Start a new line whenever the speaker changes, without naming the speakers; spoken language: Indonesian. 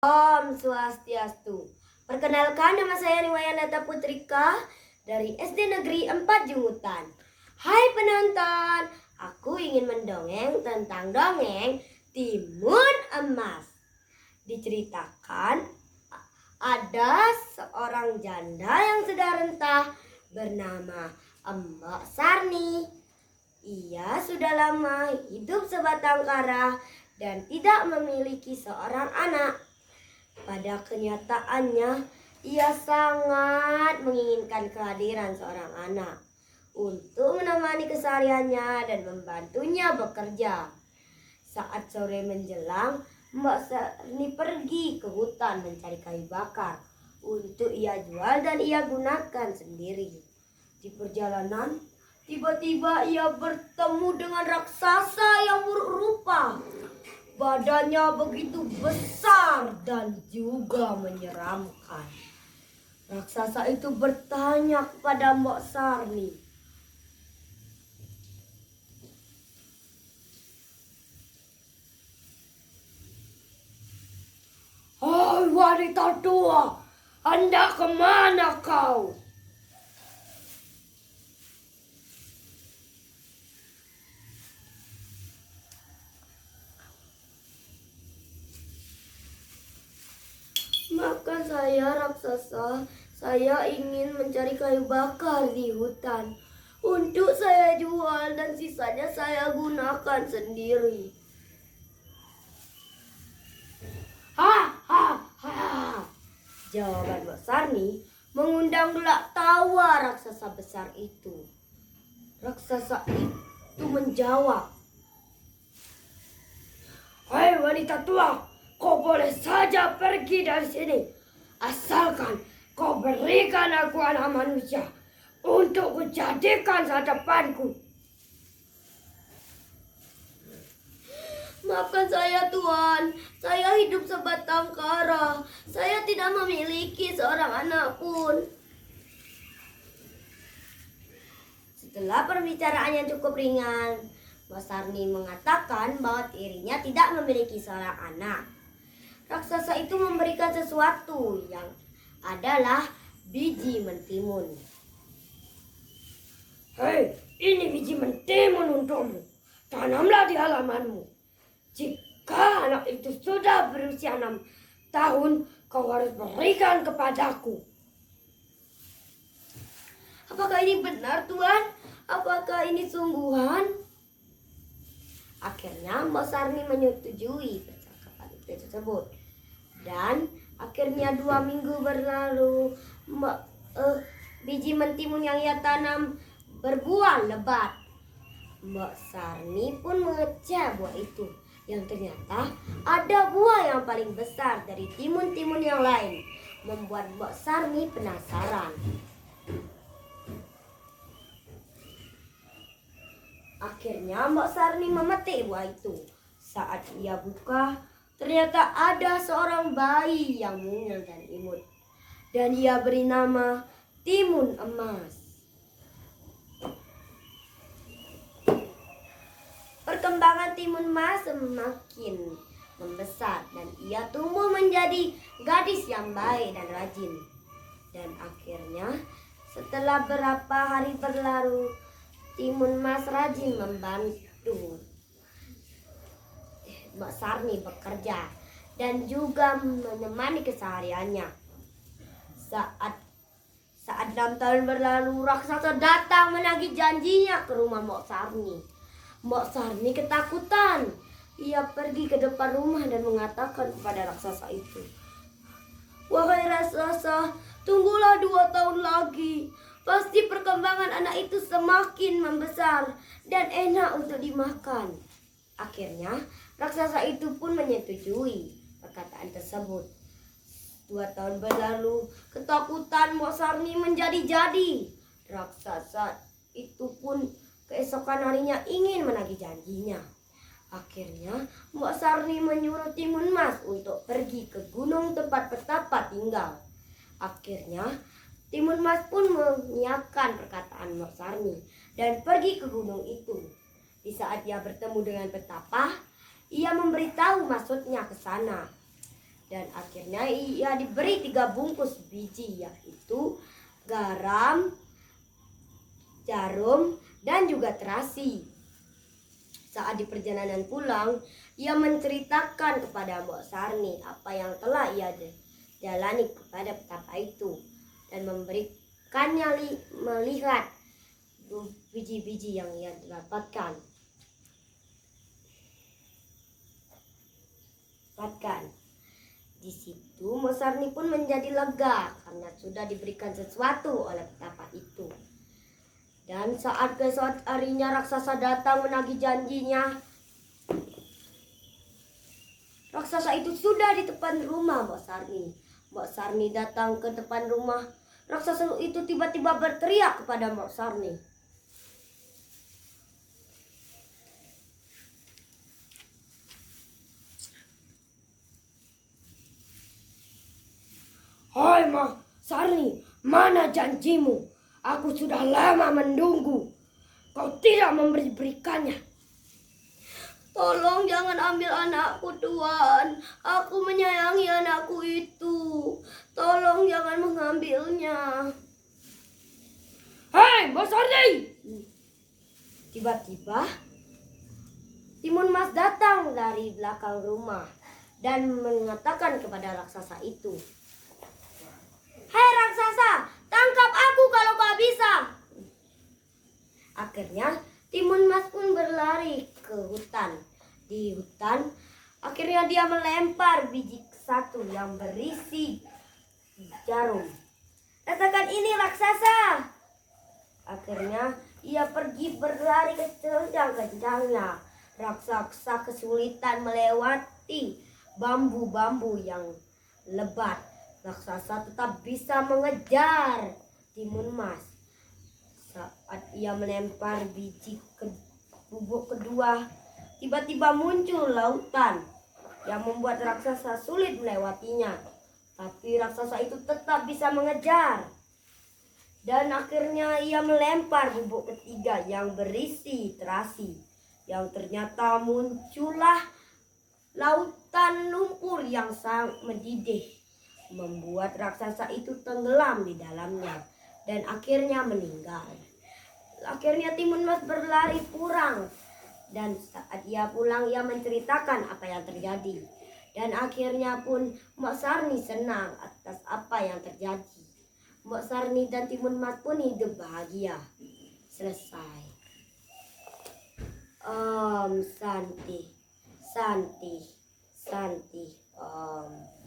Om Swastiastu. Perkenalkan, nama saya Riwayanata Putrika dari SD Negeri 4 Jungutan. Hai penonton, aku ingin mendongeng tentang dongeng Timun Emas. Diceritakan ada seorang janda yang sudah rentah bernama Mbok Sarni. Ia sudah lama hidup sebatang kara dan tidak memiliki seorang anak. Pada kenyataannya, ia sangat menginginkan kehadiran seorang anak untuk menemani kesehariannya dan membantunya bekerja. Saat sore menjelang, Mbak Sarni pergi ke hutan mencari kayu bakar untuk ia jual dan ia gunakan sendiri. Di perjalanan, tiba-tiba ia bertemu dengan raksasa yang buruk rupa. Badannya begitu besar dan juga menyeramkan. Raksasa itu bertanya kepada Mbok Sarni, "Hai wanita tua, hendak kemana kau?" "Maafkan saya raksasa, saya ingin mencari kayu bakar di hutan untuk saya jual dan sisanya saya gunakan sendiri." "Ha ha ha," jawaban Mbok Sarni mengundang gelak tawa raksasa besar itu. Raksasa itu menjawab, "Hai wanita tua, kau boleh saja pergi dari sini, asalkan kau berikan aku anak manusia untuk kujadikan santapanku." "Maafkan saya Tuan, saya hidup sebatang kara, saya tidak memiliki seorang anak pun." Setelah perbicaraan yang cukup ringan, Mbok Sarni mengatakan bahwa dirinya tidak memiliki seorang anak. Raksasa itu memberikan sesuatu yang adalah biji mentimun. "Hei, ini biji mentimun untukmu. Tanamlah di halamanmu. Jika anak itu sudah berusia 6 tahun, kau harus berikan kepadaku." "Apakah ini benar, Tuan? Apakah ini sungguhan?" Akhirnya Mbok Sarni menyetujui percakapan itu tersebut. Dan akhirnya 2 minggu berlalu, biji mentimun yang ia tanam berbuah lebat. Mbok Sarni pun mengecek buah itu, yang ternyata ada buah yang paling besar dari timun-timun yang lain, membuat Mbok Sarni penasaran. Akhirnya Mbok Sarni memetik buah itu. Saat ia buka, ternyata ada seorang bayi yang mungil dan imut. Dan ia beri nama Timun Emas. Perkembangan Timun Emas semakin membesar dan ia tumbuh menjadi gadis yang baik dan rajin. Dan akhirnya setelah beberapa hari berlalu, Timun Emas rajin membantu Mbok Sarni bekerja dan juga menemani kesehariannya. Saat 6 tahun berlalu, raksasa datang menagih janjinya ke rumah Mbok Sarni. Mbok Sarni ketakutan. Ia pergi ke depan rumah dan mengatakan kepada raksasa itu, "Wahai raksasa, tunggulah 2 tahun lagi. Pasti perkembangan anak itu semakin membesar dan enak untuk dimakan." Akhirnya raksasa itu pun menyetujui perkataan tersebut. 2 tahun berlalu, ketakutan Mbok Sarni menjadi-jadi. Raksasa itu pun keesokan harinya ingin menagih janjinya. Akhirnya Mbok Sarni menyuruh Timun Emas untuk pergi ke gunung tempat petapa tinggal. Akhirnya Timun Emas pun mengiyakan perkataan Mbok Sarni dan pergi ke gunung itu. Di saat ia bertemu dengan petapa, ia memberitahu maksudnya ke sana. Dan akhirnya ia diberi 3 bungkus biji, yaitu garam, jarum, dan juga terasi. Saat di perjalanan pulang, ia menceritakan kepada Mbok Sarni apa yang telah ia jalani kepada petapa itu, dan memberikannya melihat biji-biji yang ia dapatkan. Di situ Mbok Sarni pun menjadi lega karena sudah diberikan sesuatu oleh petapa itu. Dan saat keesok harinya raksasa datang menagih janjinya, raksasa itu sudah di depan rumah Mbok Sarni. Mbok Sarni datang ke depan rumah. Raksasa itu tiba-tiba berteriak kepada Mbok Sarni. "Hai Mbok Sarni, mana janjimu? Aku sudah lama menunggu. Kau tidak memberikannya." "Tolong jangan ambil anakku, Tuan. Aku menyayangi anakku itu. Tolong jangan mengambilnya." "Hei, Mbok Sarni!" Tiba-tiba Timun Mas datang dari belakang rumah dan mengatakan kepada raksasa itu, "Hei raksasa, tangkap aku kalau kau bisa." Akhirnya Timun Mas pun berlari ke hutan. Di hutan, akhirnya dia melempar biji satu yang berisi jarum. "Rasakan ini raksasa." Akhirnya ia pergi berlari kencang-kencangnya. Raksasa kesulitan melewati bambu-bambu yang lebat. Raksasa tetap bisa mengejar Timun Mas. Saat ia melempar biji bubuk kedua, tiba-tiba muncul lautan yang membuat raksasa sulit melewatinya. Tapi raksasa itu tetap bisa mengejar. Dan akhirnya ia melempar bubuk ketiga yang berisi terasi. Yang ternyata muncullah lautan lumpur yang sangat mendidih, membuat raksasa itu tenggelam di dalamnya dan akhirnya meninggal. Akhirnya Timun Mas berlari pulang, dan saat ia pulang ia menceritakan apa yang terjadi. Dan akhirnya pun Mbok Sarni senang atas apa yang terjadi. Mbok Sarni dan Timun Mas pun hidup bahagia. Selesai. Om Santi, Santi, Santi, Om.